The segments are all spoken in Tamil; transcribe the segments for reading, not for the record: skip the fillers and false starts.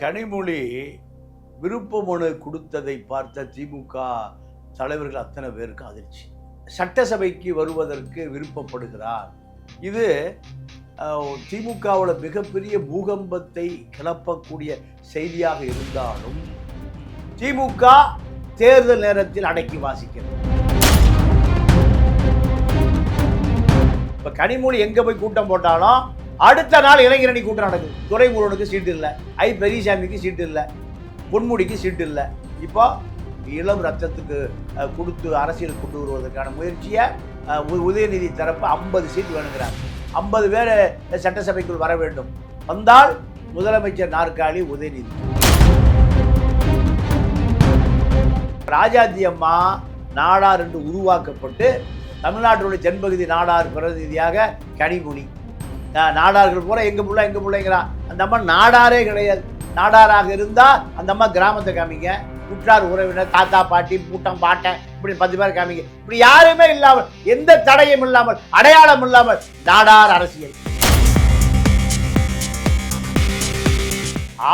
கனிமொழி விருப்ப மனு கொடுத்ததை பார்த்த திமுக தலைவர்கள் அத்தனை பேருக்கு அதிர்ச்சி. சட்டசபைக்கு வருவதற்கு விருப்பப்படுகிறார். இது திமுகவோட மிகப்பெரிய பூகம்பத்தை கிளப்பக்கூடிய செய்தியாக இருந்தாலும் திமுக தேர்தல் நேரத்தில் அடக்கி வாசிக்கிறது. இப்போ கனிமொழி எங்கே போய் கூட்டம் போட்டாலும் அடுத்த நாள் இளைஞரணி கூட்டம் நடக்குது. துரைமுருகனுக்கு சீட்டு இல்லை, பெரியசாமிக்கு சீட்டு இல்லை, பொன்முடிக்கு சீட்டு இல்லை. இப்போ இளம் ரத்தத்துக்கு கொடுத்து அரசியல் கொண்டு வருவதற்கான முயற்சியை உதயநிதி தரப்பு 50 சீட் வேணுங்கிறாங்க. 50 பேர் சட்டசபைக்குள் வர வேண்டும். வந்தால் முதலமைச்சர் நாற்காலி உதயநிதி. ராஜாத்தி அம்மா நாடார் என்று உருவாக்கப்பட்டு தமிழ்நாட்டினுடைய தென்பகுதி நாடார் பிரதிநிதியாக கனிமொழி. நாடார்கள் பூரா எங்க பிள்ளைங்கிறான். அந்த அம்மா நாடாரே கிடையாது. நாடாராக இருந்தால் அந்த அம்மா கிராமத்தை காமிங்க, உற்றார் உறவினர், தாத்தா பாட்டி, பூட்டம் பாட்டன், இப்படி 10 பேர் காமிங்க. இப்படி யாருமே இல்லாமல், எந்த தடையும் இல்லாமல், அடையாளம் இல்லாமல் நாடார் அரசியல்.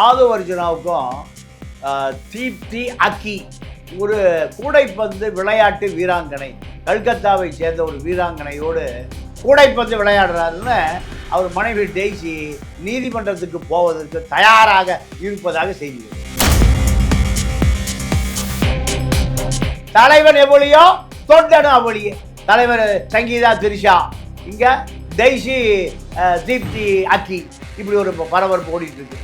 ஆதவர்ஜுனாவுக்கும் தீப்தி அக்கி ஒரு கூடைப்பந்து விளையாட்டு வீராங்கனை, கல்கத்தாவை சேர்ந்த ஒரு வீராங்கனையோடு கூடைப்பந்து விளையாடுறாருன்னு அவர் மனைவி டெய்ஸி நீதிமன்றத்துக்கு போவதற்கு தயாராக இருப்பதாக செய்தி. தலைவர் எவ்வளியோ தொண்டனும் அவ்வளியே. தலைவர் சங்கீதா திரிஷா, இங்க டெய்ஸி தீப்தி அக்கி, இப்படி ஒரு பரபரப்பு ஓடிட்டு இருக்கு.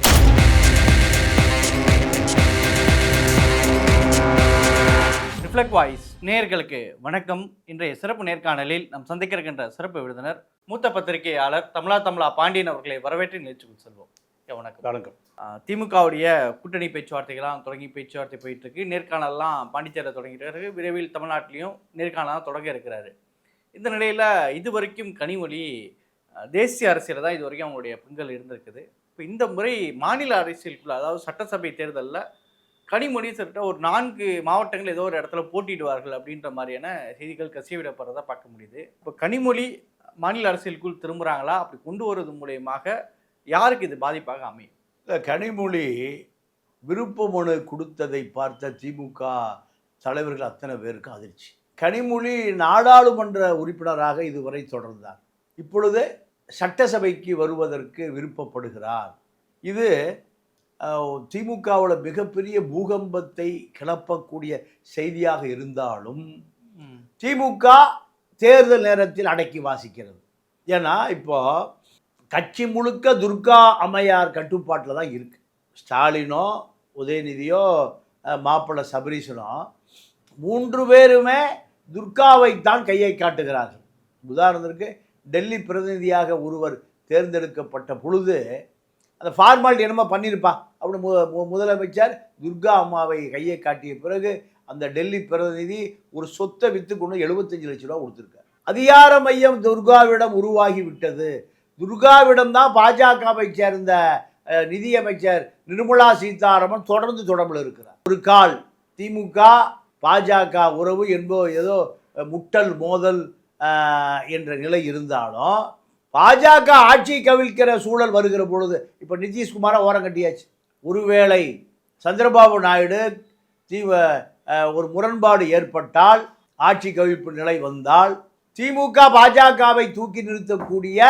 ரிஃப்ளெக்ட் வாய்ஸ் நேயர்களுக்கு வணக்கம். இன்றைய சிறப்பு நேர்காணலில் நாம் சந்திக்க இருக்கின்ற சிறப்பு விருந்தினர் மூத்த பத்திரிகையாளர் தமிழா பாண்டியன் அவர்களை வரவேற்று நிகழ்ச்சிக்குள் செல்வோம். வணக்கம். வணக்கம். திமுகவுடைய கூட்டணி பேச்சுவார்த்தைகள்லாம் தொடங்கி பேச்சுவார்த்தை போயிட்டு இருக்கு. நேர்காணல்லாம் பாண்டிச்சேரியில் தொடங்கிட்டு விரைவில் தமிழ்நாட்டிலையும் நேர்காணலாம் தொடங்க இருக்கிறாரு. இந்த நிலையில் இதுவரைக்கும் கனிமொழி தேசிய அரசியல் தான் இதுவரைக்கும் அவங்களுடைய பங்குகள் இருந்திருக்குது. இப்போ இந்த முறை மாநில அரசியலுக்குள்ள, அதாவது சட்டசபை தேர்தலில் கனிமொழி சொல்லிட்டு ஒரு 4 மாவட்டங்கள் ஏதோ ஒரு இடத்துல போட்டியிடுவார்கள் அப்படின்ற மாதிரியான செய்திகள் கசியவிடப்படுறதை பார்க்க முடியுது. இப்போ கனிமொழி மாநில அரசியலுக்குள் திரும்புகிறாங்களா? அப்படி கொண்டு வருவது மூலயமாக யாருக்கு இது பாதிப்பாக அமையும்? கனிமொழி விருப்ப மனு கொடுத்ததை பார்த்த திமுக தலைவர்கள் அத்தனை பேருக்கு அதிர்ச்சி. கனிமொழி நாடாளுமன்ற உறுப்பினராக இதுவரை தொடர்ந்தார். இப்பொழுது சட்டசபைக்கு வருவதற்கு விருப்பப்படுகிறார். இது திமுகவோட மிகப்பெரிய பூகம்பத்தை கிளப்பக்கூடிய செய்தியாக இருந்தாலும் திமுக தேர்தல் நேரத்தில் அடக்கி வாசிக்கிறது. ஏன்னா இப்போ கட்சி முழுக்க துர்கா அம்மையார் கட்டுப்பாட்டில் தான் இருக்கு. ஸ்டாலினோ, உதயநிதியோ, மாப்பிள்ளை சபரீசனோ 3 பேருமே துர்காவைத்தான் கையை காட்டுகிறார்கள். உதாரணத்திற்கு டெல்லி பிரதிநிதியாக ஒருவர் தேர்ந்தெடுக்கப்பட்ட பொழுது அந்த ஃபார்மாலிட்டி என்னமோ பண்ணியிருப்பா அப்படின்னு முதலமைச்சர் துர்கா அம்மாவை கையை காட்டிய பிறகு அந்த டெல்லி பிரதிநிதி ஒரு சொத்தை விற்று கொண்டு 75 லட்சம் ரூபா கொடுத்துருக்கார். அதிகார மையம் துர்காவிடம் உருவாகி விட்டது. துர்காவிடம் தான் பாஜகவை சேர்ந்த நிதியமைச்சர் நிர்மலா சீதாராமன் தொடர்ந்து தொடர்பில் இருக்கிறார். ஒரு கால் திமுக பாஜக உறவு ஏதோ முட்டல் மோதல் என்ற நிலை இருந்தாலும் பாஜக ஆட்சி கவிழ்க்கிற சூழல் வருகிற பொழுது இப்போ நிதிஷ்குமாரை ஓரம் கட்டியாச்சு. ஒருவேளை சந்திரபாபு நாயுடு ஒரு முரண்பாடு ஏற்பட்டால், ஆட்சி கவிழ்ப்பு நிலை வந்தால் திமுக பாஜகவை தூக்கி நிறுத்தக்கூடிய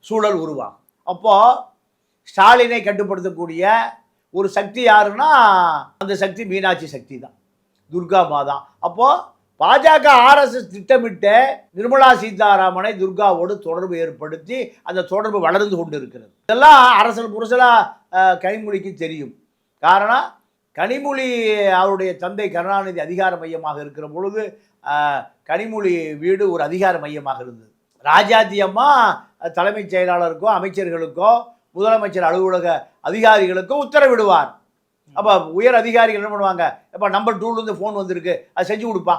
சூழல் உருவாகும். அப்போது ஸ்டாலினை கட்டுப்படுத்தக்கூடிய ஒரு சக்தி யாருன்னா அந்த சக்தி மீனாட்சி சக்தி தான், துர்கா மாதா. அப்போது பாஜக ஆர்எஸ்எஸ் திட்டமிட்ட நிர்மலா சீதாராமனை துர்காவோடு தொடர்பு ஏற்படுத்தி அந்த தொடர்பு வளர்ந்து கொண்டு இருக்கிறது. இதெல்லாம் அரசல் புரசலாக கனிமொழிக்கு தெரியும். காரணம், கனிமொழி அவருடைய தந்தை கருணாநிதி அதிகார மையமாக இருக்கிற பொழுது கனிமொழி வீடு ஒரு அதிகார மையமாக இருந்தது. ராஜாத்தி அம்மா தலைமைச் செயலாளருக்கோ அமைச்சர்களுக்கோ முதலமைச்சர் அலுவலக அதிகாரிகளுக்கோ உத்தரவிடுவார். அப்போ உயர் அதிகாரிகள் என்ன பண்ணுவாங்க, இப்போ நம்பர் 2லேருந்து ஃபோன் வந்திருக்கு, அது செஞ்சு கொடுப்பா,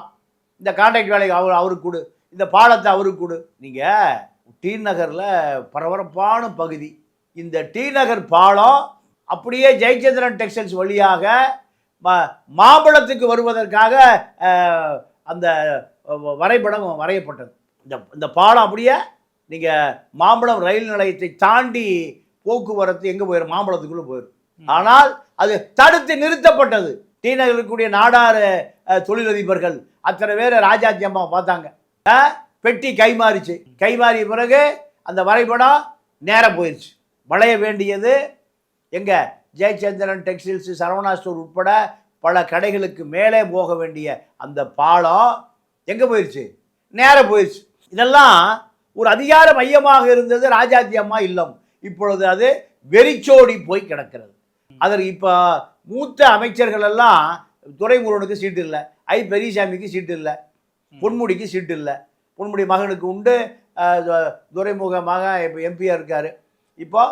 இந்த கான்ட்ராக்ட் வேலைக்கு அவருக்கு கொடு, இந்த பாலத்தை அவருக்கு கொடு. நீங்கள் டி நகரில் பரபரப்பான பகுதி, இந்த டி நகர் பாலம் அப்படியே ஜெயச்சந்திரன் டெக்ஸ்டைல்ஸ் வழியாக மாம்பழத்துக்கு வருவதற்காக அந்த வரைபடம் வரையப்பட்டது. இந்த பாலம் அப்படியே நீங்கள் மாம்பழம் ரயில் நிலையத்தை தாண்டி போக்குவரத்து எங்கே போயிடும், மாம்பழத்துக்குள்ளே போயிடும். ஆனால் அது தடுத்து நிறுத்தப்பட்டது. டி நகரில் இருக்கக்கூடிய நாடார் தொழிலதிபர்கள் அத்தனை பேர் ராஜாத்தி அம்மா பார்த்தாங்க. பெட்டி கைமாறிச்சு. கைமாறிய பிறகு அந்த வரைபடம் நேரம் போயிடுச்சு. வளைய வேண்டியது எங்க ஜெயச்சந்திரன் டெக்ஸ்டைல்ஸ், சரவணா ஸ்டோர் உட்பட பல கடைகளுக்கு மேலே போக வேண்டிய அந்த பாலம் எங்கே போயிடுச்சு? நேரம் போயிடுச்சு. இதெல்லாம் ஒரு அதிகார மையமாக இருந்தது ராஜாத்தி அம்மா இல்லம். இப்பொழுது அது வெறிச்சோடி போய் கிடக்கிறது. அதற்கு இப்போ மூத்த அமைச்சர்கள் எல்லாம் துரைமுருகனுக்கு சீட்டு இல்லை, பெரியசாமிக்கு சீட்டு இல்லை, பொன்முடிக்கு சீட்டு இல்லை. பொன்முடி மகனுக்கு உண்டு, துரைமுக மகன் இப்போ எம்பியாக இருக்கார். இப்போ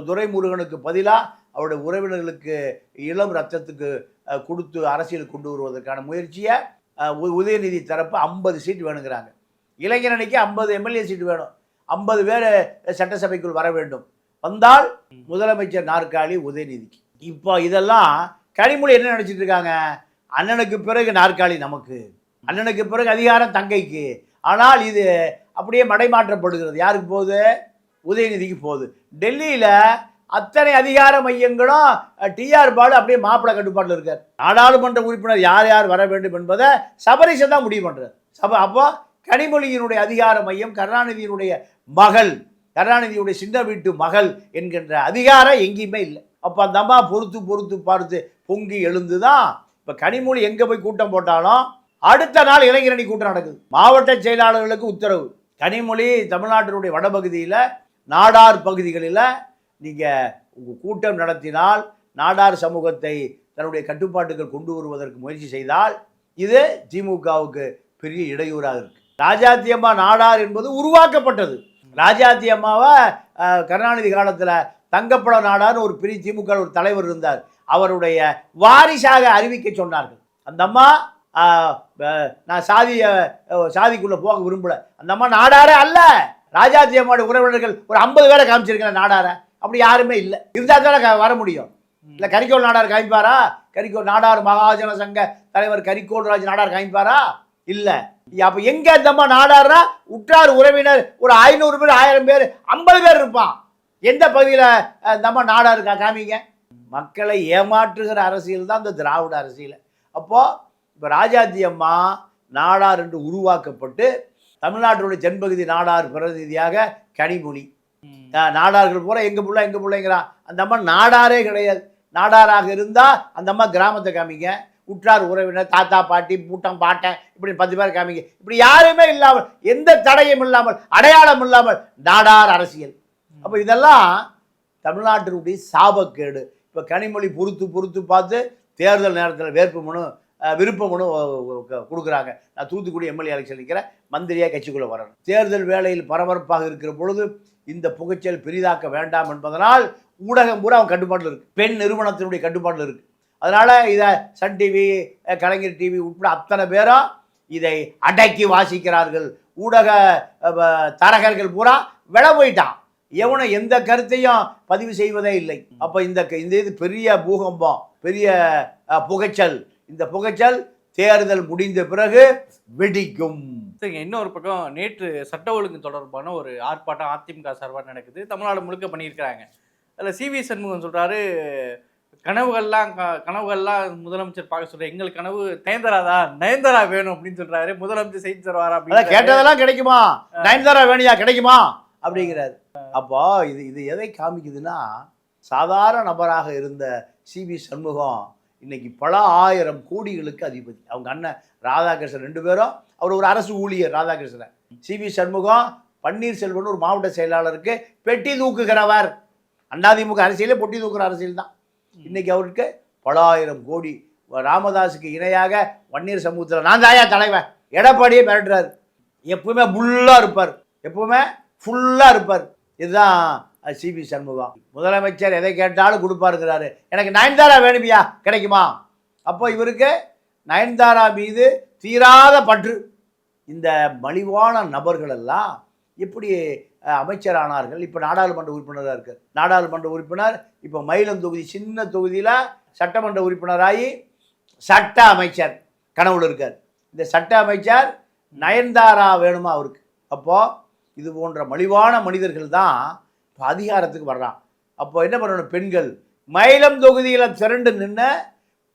துரைமுருகனுக்கு பதிலாக அவருடைய உறவினர்களுக்கு இளம் ரத்தத்துக்கு கொடுத்து அரசியல் கொண்டு வருவதற்கான முயற்சியை உதயநிதி தரப்பு 50 சீட் வேணுங்கிறாங்க. இளைஞரணிக்கு 50 எம்எல்ஏ சீட்டு வேணும். 50 பேர் சட்டசபைக்குள் வர வேண்டும். வந்தால் முதலமைச்சர் நாற்காலி உதயநிதிக்கு. இப்போ இதெல்லாம் கனிமொழி என்ன நினச்சிட்டு இருக்காங்க? அண்ணனுக்கு பிறகு நாற்காலி நமக்கு, அண்ணனுக்கு பிறகு அதிகாரம் தங்கைக்கு. ஆனால் இது அப்படியே மடைமாற்றப்படுகிறது. யாருக்கு போகுது? உதயநிதிக்கு போகுது. டெல்லியில் அத்தனை அதிகார மையங்களும் டிஆர் பாலு அப்படியே மாப்பிள்ளை கட்டுப்பாட்டில் இருக்கார். நாடாளுமன்ற உறுப்பினர் யார் யார் வர வேண்டும் என்பதை சபரீசன் தான் முடிவு பண்ணுறார். அப்போ கனிமொழியினுடைய அதிகார மையம் கருணாநிதியினுடைய மகள், கருணாநிதியுடைய சின்ன வீட்டு மகள் என்கின்ற அதிகாரம் எங்கேயுமே இல்லை. அப்போ அந்த அம்மா பொறுத்து பார்த்து பொங்கி எழுந்து தான் இப்போ கனிமொழி எங்கே போய் கூட்டம் போட்டாலும் அடுத்த நாள் இளைஞரணி கூட்டம் நடக்குது. மாவட்ட செயலாளர்களுக்கு உத்தரவு. கனிமொழி தமிழ்நாட்டினுடைய வடபகுதியில் நாடார் பகுதிகளில் நீங்கள் உங்கள் கூட்டம் நடத்தினால், நாடார் சமூகத்தை தன்னுடைய கட்டுப்பாட்டுகள் கொண்டு வருவதற்கு முயற்சி செய்தால் இது திமுகவுக்கு பெரிய இடையூறாக இருக்குது. ராஜாத்தி அம்மா நாடார் என்பது உருவாக்கப்பட்டது. ராஜாத்தி அம்மாவை கருணாநிதி காலத்தில் தங்கப்பட நாடார்னு ஒரு பெரிய திமுக ஒரு தலைவர் இருந்தார். அவருடைய வாரிசாக அறிவிக்க சொன்னார்கள். அந்த அம்மா நான் சாதிக்குள்ளே போக விரும்பல. அந்த அம்மா நாடாரே அல்ல. ராஜாத்தி அம்மாவுடைய உறவினர்கள் ஒரு 50 பேரை காமிச்சிருக்கேன் நாடார. அப்படி யாருமே இல்லை. இருந்தால் தானே வர முடியும். இல்லை கரிக்கோள் நாடார் காமிப்பாரா? கரிக்கோள் நாடார் மகாஜன சங்க தலைவர் கரிக்கோள் ராஜ் நாடார் காமிப்பாரா? இல்லை. அப்போ எங்கே இந்த அம்மா நாடார்னா உற்றார் உறவினர் ஒரு 500 பேர் 1000 பேர் 50 பேர் இருப்பான். எந்த பகுதியில் இந்த அம்மா நாடார் காமிங்க? மக்களை ஏமாற்றுகிற அரசியல் தான் இந்த திராவிட அரசியல். அப்போது இப்போ ராஜாத்தி அம்மா நாடார் என்று உருவாக்கப்பட்டு தமிழ்நாட்டினுடைய தென்பகுதி நாடார் பிரதிநிதியாக கனிமொழி, நாடார்கள் பூரா எங்கள் பிள்ளைங்கிறான். அந்த அம்மா நாடாரே கிடையாது. நாடாராக இருந்தால் அந்த அம்மா கிராமத்தை காமிங்க, உற்றார் உறவினர் தாத்தா பாட்டி பூட்டம் பாட்டன் இப்படி 10 பேர் காமிங்க. இப்படி யாருமே இல்லாமல், எந்த தடையும் இல்லாமல், அடையாளம் இல்லாமல் நாடார் அரசியல். அப்போ இதெல்லாம் தமிழ்நாட்டினுடைய சாபக்கேடு. இப்போ கனிமொழி பொறுத்து பார்த்து தேர்தல் நேரத்தில் விருப்ப மனு கொடுக்குறாங்க. நான் தூத்துக்குடி எம்எல்ஏ எலெக்ஷன் நிற்கிறேன், மந்திரியாக கட்சிக்குள்ளே வரணும். தேர்தல் வேளையில் பரபரப்பாக இருக்கிற பொழுது இந்த புகைச்சல் பெரிதாக்க வேண்டாம் என்பதனால் ஊடகம் பூரா அவன் கட்டுப்பாட்டில் இருக்குது, பெண் நிறுவனத்தினுடைய கட்டுப்பாட்டில் இருக்குது. அதனால் இதை சன் டிவி, கலைஞர் டிவி உட்பட அத்தனை பேரும் இதை அடக்கி வாசிக்கிறார்கள். ஊடக தரகர்கள் பூரா விட போயிட்டான். எவனை எந்த கருத்தையும் பதிவு செய்வதே இல்லை. அப்போ இந்த இது பெரிய பூகம்பம், பெரிய புகைச்சல். இந்த புகைச்சல் தேர்தல் முடிந்த பிறகு வெடிக்கும். சரிங்க. இன்னொரு பக்கம் நேற்று சட்ட ஒழுங்கு தொடர்பான ஒரு ஆர்ப்பாட்டம் அதிமுக சார்பாக நடக்குது. தமிழ்நாடு முழுக்க பண்ணியிருக்கிறாங்க. அதில் சிவி சண்முகம் சொல்கிறாரு, கனவுகள்லாம் முதலமைச்சர் பார்க்க சொல்ற, எங்கள் கனவு நயன்தாரா வேணும் அப்படின்னு சொல்றாரு. முதலமைச்சர் செய்து தருவாரா அப்படின்னு கேட்டதெல்லாம் கிடைக்குமா? நயன்தாரா வேணியா கிடைக்குமா அப்படிங்கிறாரு. அப்போ இது எதை காமிக்குதுன்னா, சாதாரண நபராக இருந்த சிவி சண்முகம் இன்னைக்கு பல 1000 கோடிகளுக்கு அதிபதி. அவங்க அண்ணன் ராதாகிருஷ்ணன் 2 பேரும், அவர் ஒரு அரசு ஊழியர் ராதாகிருஷ்ணன். சிவி சண்முகம் பன்னீர்செல்வன் ஒரு மாவட்ட செயலாளருக்கு பெட்டி தூக்குகிறவர். அதிமுக அரசியலே பொட்டி தூக்குற அரசியல் தான். இன்னைக்கு அவருக்கு பல 1000 கோடி. ராமதாஸுக்கு இணையாக வன்னியர் சமூகத்தில் நான் தாயா தலைவன் எடப்பாடியே மிரட்டுறாரு. எப்பவுமே ஃபுல்லாக இருப்பார். இதுதான் சிவி சண்முகம். முதலமைச்சர் எதை கேட்டாலும் கொடுப்பாருங்கிறாரு. எனக்கு நயன்தாரா வேணுமியா கிடைக்குமா? அப்போ இவருக்கு நயன்தாரா மீது தீராத பற்று. இந்த மலிவான நபர்கள் எல்லாம் எப்படி அமைச்சரானார்கள்? இப்போ நாடாளுமன்ற உறுப்பினராக இருக்கார். நாடாளுமன்ற உறுப்பினர் இப்போ மயிலம் தொகுதி, சின்ன தொகுதியில் சட்டமன்ற உறுப்பினராகி சட்ட அமைச்சர் கனவுல இருக்கார். இந்த சட்ட அமைச்சர் நயன்தாரா வேணுமா அவருக்கு? அப்போது இது போன்ற மலிவான மனிதர்கள் தான் இப்போ அதிகாரத்துக்கு வர்றான். அப்போ என்ன பண்ணணும், பெண்கள் மயிலம் தொகுதியில் திரண்டு நின்ன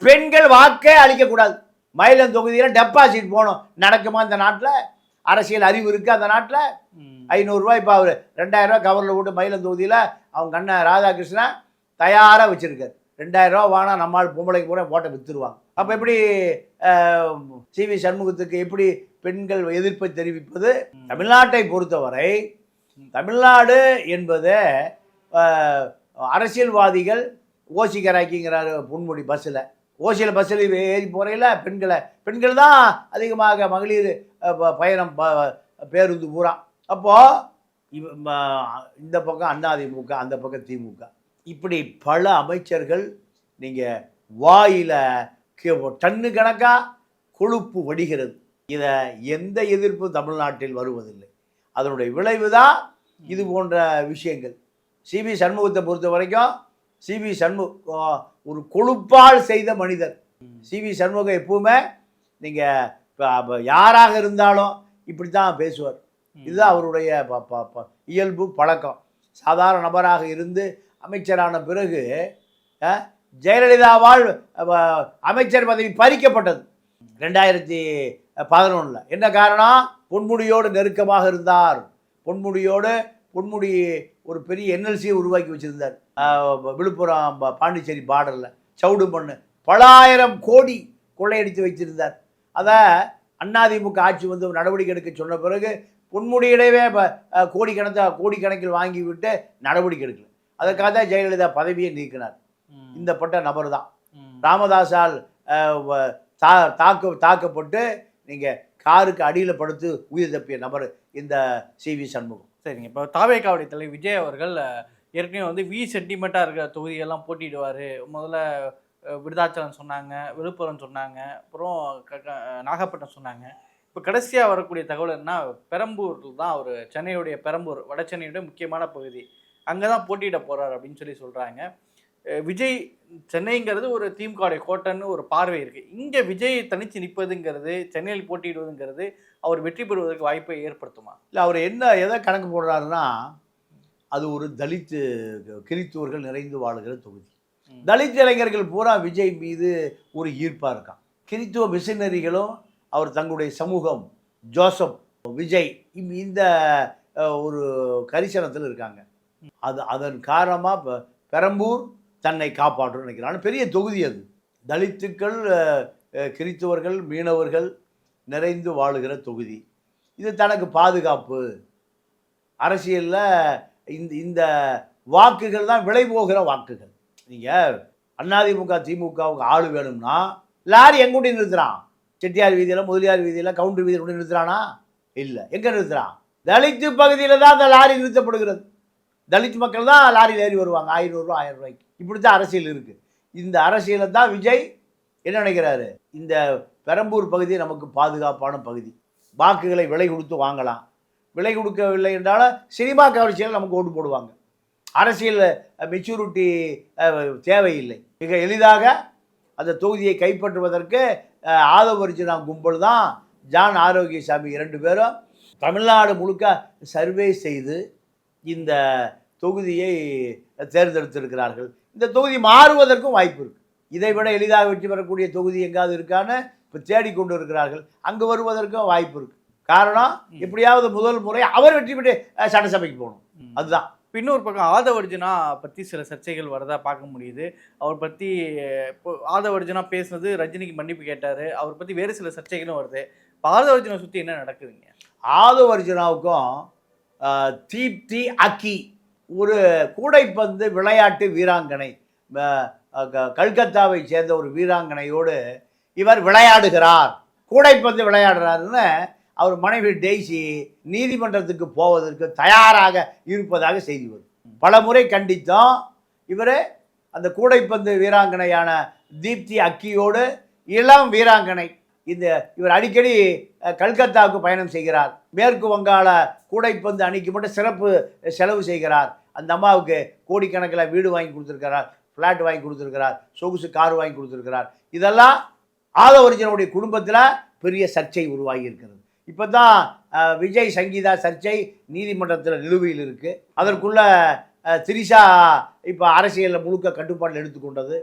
பெண்கள் வாக்கே அளிக்கக்கூடாது. மயிலம் தொகுதியில் டெபாசிட் போகணும். நடக்குமா இந்த நாட்டில்? அரசியல் அறிவு இருக்குது அந்த நாட்டில்? 500 ரூபாய் இப்போ அவர் 2000 ரூபா கவரில் விட்டு மயிலம் தொகுதியில் அவங்க அண்ணன் ராதாகிருஷ்ணன் தயாராக வச்சுருக்காரு. 2000 ரூபா வாங்கினா நம்மால் பொம்பளைக்கு கூட போட்டை விற்றுருவாங்க. அப்போ எப்படி சிவி சண்முகத்துக்கு எப்படி பெண்கள் எதிர்ப்பை தெரிவிப்பது? தமிழ்நாட்டை பொறுத்தவரை தமிழ்நாடு என்பது அரசியல்வாதிகள் ஓசிகராக்கிங்கிறார் பொன்முடி பஸ்ஸில். ஓசியில் பஸ்ஸில் ஏறி போகிறையில் பெண்கள் தான் அதிகமாக மகளிர் பயணம் பேருந்து பூரா. அப்போது இந்த பக்கம் அதிமுக, அந்த பக்கம் திமுக, இப்படி பல அமைச்சர்கள் நீங்கள் வாயில் டன்னு கணக்காக கொழுப்பு வடிகிறது. இதை எந்த எதிர்ப்பு தமிழ்நாட்டில் வருவதில்லை. அதனுடைய விளைவு தான் இது போன்ற விஷயங்கள். சிவி சண்முகத்தை பொறுத்த வரைக்கும் சிவி சண்முகம் ஒரு கொழுப்பால் செய்த மனிதர். சிவி சண்முகம் எப்பவுமே நீங்கள் யாராக இருந்தாலும் இப்படி தான் பேசுவார். இதுதான் அவருடைய இயல்பு பழக்கம். சாதாரண நபராக இருந்து அமைச்சரான பிறகு ஜெயலலிதாவால் அமைச்சர் பதவி பறிக்கப்பட்டது 2011. என்ன காரணம்? பொன்முடியோடு நெருக்கமாக இருந்தார். பொன்முடி ஒரு பெரிய என்எல்சியை உருவாக்கி வச்சுருந்தார். விழுப்புரம் பாண்டிச்சேரி பார்டரில் சவுடு மண் பல ஆயிரம் கோடி கொள்ளையடித்து வைத்திருந்தார். அதை அதிமுக ஆட்சி வந்து நடவடிக்கை எடுக்க சொன்ன பிறகு பொன்முடியிடவே கோடிக்கணக்கில் வாங்கிவிட்டு நடவடிக்கை எடுக்கல. அதற்காக தான் ஜெயலலிதா பதவியை நீக்கினார். இந்த பட்ட நபர் தான் ராமதாஸால் தாக்கப்பட்டு நீங்கள் காருக்கு அடியில் படுத்து உயிர் தப்பிய நபர் இந்த சிவி சண்முகம். சரிங்க. இப்போ தாவேகாவுடைய தலைவர் விஜய் அவர்கள் ஏற்கனவே வந்து சென்டிமெண்ட்டாக இருக்கிற தொகுதியெல்லாம் போட்டிடுவார். முதல்ல விருதாச்சலம் சொன்னாங்க, விழுப்புரம் சொன்னாங்க, அப்புறம் நாகப்பட்டினம் சொன்னாங்க. இப்போ கடைசியாக வரக்கூடிய தகவல் என்ன, பெரம்பூர் தான் அவர், சென்னையுடைய பெரம்பூர் வட சென்னையுடைய முக்கியமான பகுதி, அங்கே தான் போட்டியிட போகிறார் அப்படின்னு சொல்கிறாங்க. விஜய் சென்னைங்கிறது ஒரு திமுகவுடைய கோட்டைன்னு ஒரு பார்வை இருக்குது. இங்கே விஜய் தனித்து நிற்பதுங்கிறது, சென்னையில் போட்டியிடுவதுங்கிறது அவர் வெற்றி பெறுவதற்கு வாய்ப்பை ஏற்படுத்துமா? இல்லை, அவர் எதை கணக்கு போடுறாருன்னா, அது ஒரு தலித் கிறித்துவர்கள் நிறைந்து வாழுகிற தொகுதி. தலித் இளைஞர்கள் பூரா விஜய் மீது ஒரு ஈர்ப்பாக இருக்கான். கிறித்துவ மிஷனரிகளும் அவர் தங்களுடைய சமூகம் ஜோசப் விஜய் இந்த ஒரு கரிசனத்தில் இருக்காங்க. அதன் காரணமாக பெரம்பூர் தன்னை காப்பாற்றணும்னு நினைக்கிறான். பெரிய தொகுதி அது. தலித்துக்கள், கிறித்துவர்கள், மீனவர்கள் நிறைந்து வாழுகிற தொகுதி. இது தனக்கு பாதுகாப்பு. அரசியலில் இந்த வாக்குகள் தான் விலை போகிற வாக்குகள். நீங்கள் அதிமுக திமுகவுக்கு ஆளு வேணும்னா லாரி எங்கூட்டி நிறுத்துறான்? செட்டியார் வீதியில், முதலியார் வீதியில், கவுண்டர் வீதியில் கொண்டு நிறுத்துறானா? இல்லை. எங்கே நிறுத்துறான்? தலித்து பகுதியில் தான் அந்த லாரி நிறுத்தப்படுகிறது. தலித் மக்கள் தான் லாரியில் ஏறி வருவாங்க 500 ரூபா 1000 ரூபாய்க்கு. இப்படி தான் அரசியல் இருக்குது. இந்த அரசியலை தான் விஜய் என்ன நினைக்கிறாரு, இந்த பெரம்பூர் பகுதி நமக்கு பாதுகாப்பான பகுதி, வாக்குகளை விலை கொடுத்து வாங்கலாம். விலை கொடுக்கவில்லை என்றாலும் சினிமா கவர்ச்சியில் நமக்கு ஓட்டு போடுவாங்க. அரசியல் மெச்சூரிட்டி தேவையில்லை. மிக எளிதாக அந்த தொகுதியை கைப்பற்றுவதற்கு ஆதவர்ஜினா கும்பல் தான் ஜான் ஆரோக்கியசாமி 2 பேரும் தமிழ்நாடு முழுக்க சர்வே செய்து இந்த தொகுதியை தேர்ந்தெடுத்திருக்கிறார்கள். இந்த தொகுதி மாறுவதற்கும் வாய்ப்பு இருக்குது. இதை விட எளிதாக வெற்றி பெறக்கூடிய தொகுதி எங்காவது இருக்கான்னு இப்போ தேடிக்கொண்டு இருக்கிறார்கள். அங்கு வருவதற்கும் வாய்ப்பு இருக்குது. காரணம், எப்படியாவது முதல் முறை அவர் வெற்றி பெற்று சட்டசபைக்கு போகணும். அதுதான். இன்னொரு பக்கம் ஆதவர்ஜுனா பற்றி சில சர்ச்சைகள் வரதா பார்க்க முடியுது. அவர் பற்றி இப்போ ஆதவர்ஜுனா பேசுனது, ரஜினிக்கு மன்னிப்பு கேட்டார், அவர் பற்றி வேறு சில சர்ச்சைகளும் வருது. இப்போ ஆதவர்ஜுனா சுற்றி என்ன நடக்குதுங்க? ஆதவர்ஜுனாவுக்கும் தீப்தி அக்கி ஒரு கூடைப்பந்து விளையாட்டு வீராங்கனை, கல்கத்தாவை சேர்ந்த ஒரு வீராங்கனையோடு இவர் விளையாடுகிறார், கூடைப்பந்து விளையாடுறாருன்னு அவர் மனைவி டெய்ஸி நீதிமன்றத்துக்கு போவதற்கு தயாராக இருப்பதாக செய்தி வரும். பல முறை கண்டித்தோம். இவர் அந்த கூடைப்பந்து வீராங்கனையான தீப்தி அக்கியோடு இளம் வீராங்கனை இவர் அடிக்கடி கல்கத்தாவுக்கு பயணம் செய்கிறார். மேற்கு வங்காள கூடைப்பந்து அணிக்கு மட்டும் சிறப்பு செலவு செய்கிறார். அந்த அம்மாவுக்கு கோடிக்கணக்கில் வீடு வாங்கி கொடுத்துருக்கிறார், ஃப்ளாட் வாங்கி கொடுத்துருக்கிறார், சொகுசு கார் வாங்கி கொடுத்துருக்கிறார். இதெல்லாம் ஆதவர்ஜுனுடைய குடும்பத்தில் பெரிய சர்ச்சை உருவாகி இருக்கிறது. இப்போ தான் விஜய் சங்கீதா சர்ச்சை நீதிமன்றத்தில் நிலுவையில் இருக்குது. அதற்குள்ள திரிஷா இப்போ அரசியலில் முழுக்க கட்டுப்பாட்டில் எடுத்துக்கொண்டது.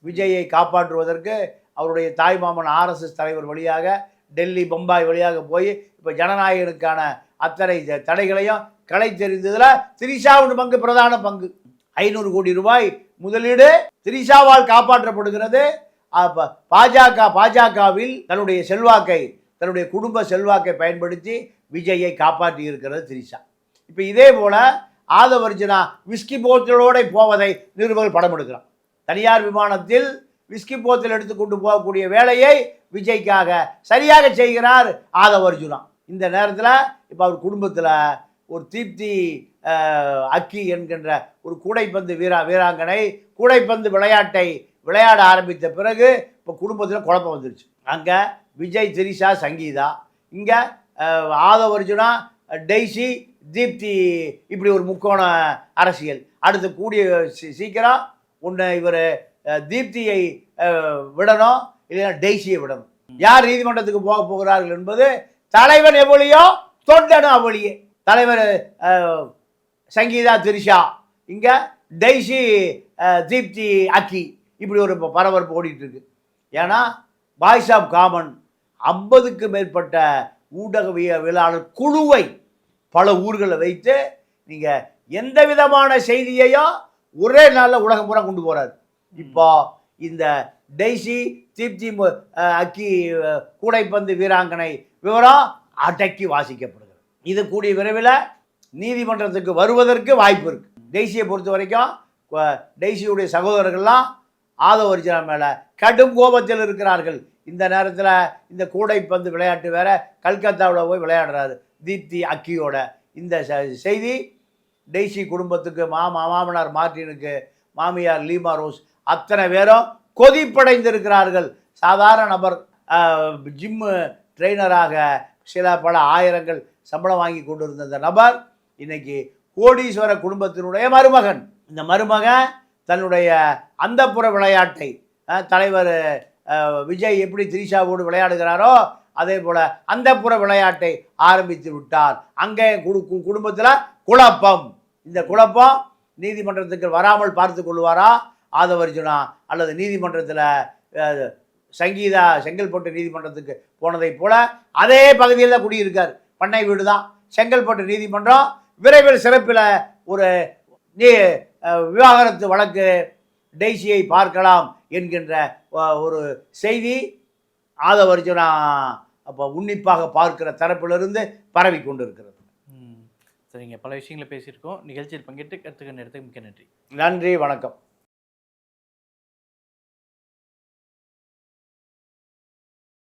விஜயை காப்பாற்றுவதற்கு அவருடைய தாய்மாமன் ஆர்எஸ்எஸ் தலைவர் வழியாக டெல்லி பம்பாய் வழியாக போய் இப்போ ஜனநாயகனுக்கான அத்தனை தடைகளையும் களை தெரிந்ததில் திரிஷாவின் பங்கு பிரதான பங்கு. 500 கோடி ரூபாய் முதலீடு திரிஷாவால் காப்பாற்றப்படுகிறது. பாஜகவில் தன்னுடைய செல்வாக்கை, தன்னுடைய குடும்ப செல்வாக்கை பயன்படுத்தி விஜயை காப்பாற்றி இருக்கிறது திரிஷா. இப்போ இதே போல ஆதவர்ஜுனா விஸ்கி போத்தலோட போவதை நிருபர்கள் படம் எடுக்கிறான். தனியார் விமானத்தில் விஸ்கி போத்தல் எடுத்துக்கொண்டு போகக்கூடிய வேலையை விஜய்க்காக சரியாக செய்கிறார் ஆதவர்ஜுனா. இந்த நேரத்தில் இப்போ அவர் குடும்பத்தில் ஒரு தீப்தி அக்கி என்கின்ற ஒரு கூடைப்பந்து வீராங்கனை கூடைப்பந்து விளையாட்டை விளையாட ஆரம்பித்த பிறகு இப்போ குடும்பத்தில் குழப்பம் வந்துருச்சு. அங்கே விஜய், திரிஷா, சங்கீதா, இங்கே ஆதவர்ஜுனா, டெய்ஸி, தீப்தி, இப்படி ஒரு முக்கோண அரசியல். அடுத்து கூடிய சீக்கிரம் ஒன்று இவர் தீப்தியை விடணும், இல்லைன்னா டெய்ஸியை விடணும். யார் நீதிமன்றத்துக்கு போக போகிறார்கள் என்பது தலைவன் எவ்வளியோ தொண்டனும் அவ்வளியே. தலைவர் சங்கீதா, திரிஷா, இங்கே டெய்ஸி, தீப்தி அக்கி, இப்படி ஒரு பரபரப்பு ஓடிட்டு இருக்கு. ஏன்னா வாய்ஸ் ஆஃப் காமன் 50க்கு மேற்பட்ட ஊடகவியலாளர் குழுவை பல ஊர்களில் வைத்து நீங்கள் எந்த விதமான செய்தியையும் ஒரே நாளில் உலகம் பூரா கொண்டு போகிறாரு. இப்போ இந்த டெய்ஸி, தீப்தி அக்கி கூடைப்பந்து வீராங்கனை விவரம் அடக்கி வாசிக்கப்படுகிறது. இது கூடிய விரைவில் நீதிமன்றத்துக்கு வருவதற்கு வாய்ப்பு இருக்குது. டெய்ஸியை பொறுத்த வரைக்கும் டெய்ஸியுடைய சகோதரர்கள்லாம் ஆதவர்ஜுனா மேலே கடும் கோபத்தில் இருக்கிறார்கள். இந்த நேரத்தில் இந்த கூடைப்பந்து விளையாட்டு வேற கல்கத்தாவில் போய் விளையாடுறாரு தீப்தி அக்கியோட. இந்த செய்தி டெய்ஸி குடும்பத்துக்கு, மாமனார் மார்ட்டினுக்கு, மாமியார் லீமா ரோஸ், அத்தனை பேரும் கொதிப்படைந்திருக்கிறார்கள். சாதாரண நபர், ஜிம்மு ட்ரெயினராக பல ஆயிரங்கள் சம்பளம் வாங்கி கொண்டு இருந்த இந்த நபர் இன்னைக்கு கோடீஸ்வர குடும்பத்தினுடைய மருமகன். இந்த மருமகன் தன்னுடைய அந்தப்புற விளையாட்டை தலைவர் விஜய் எப்படி திரிஷாவோடு விளையாடுகிறாரோ அதே போல் அந்தப்புற விளையாட்டை ஆரம்பித்து விட்டார். அங்கே குடும்பத்தில் குழப்பம். இந்த குழப்பம் நீதிமன்றத்துக்கு வராமல் பார்த்து கொள்வாரா ஆதவர்ஜுனா, அல்லது நீதிமன்றத்தில் சங்கீதா செங்கல்பட்டு நீதிமன்றத்துக்கு போனதை போல அதே பகுதியில் தான் குடியிருக்கார். பண்ணை வீடு தான். செங்கல்பட்டு நீதிமன்றம் விரைவில் சிறப்பில் ஒரு விவாகரத்து வழக்கு டெய்ஸியை பார்க்கலாம் என்கின்ற ஒரு செய்தி ஆதவர்ஜுனா அப்போ உன்னிப்பாக பார்க்கிற தரப்பிலிருந்து பரவி கொண்டிருக்கிறது. சரிங்க, பல விஷயங்களை பேசியிருக்கோம். நிகழ்ச்சியில் பங்கேற்று கருத்துக்கள் எடுத்து மிக்க நன்றி. நன்றி, வணக்கம்.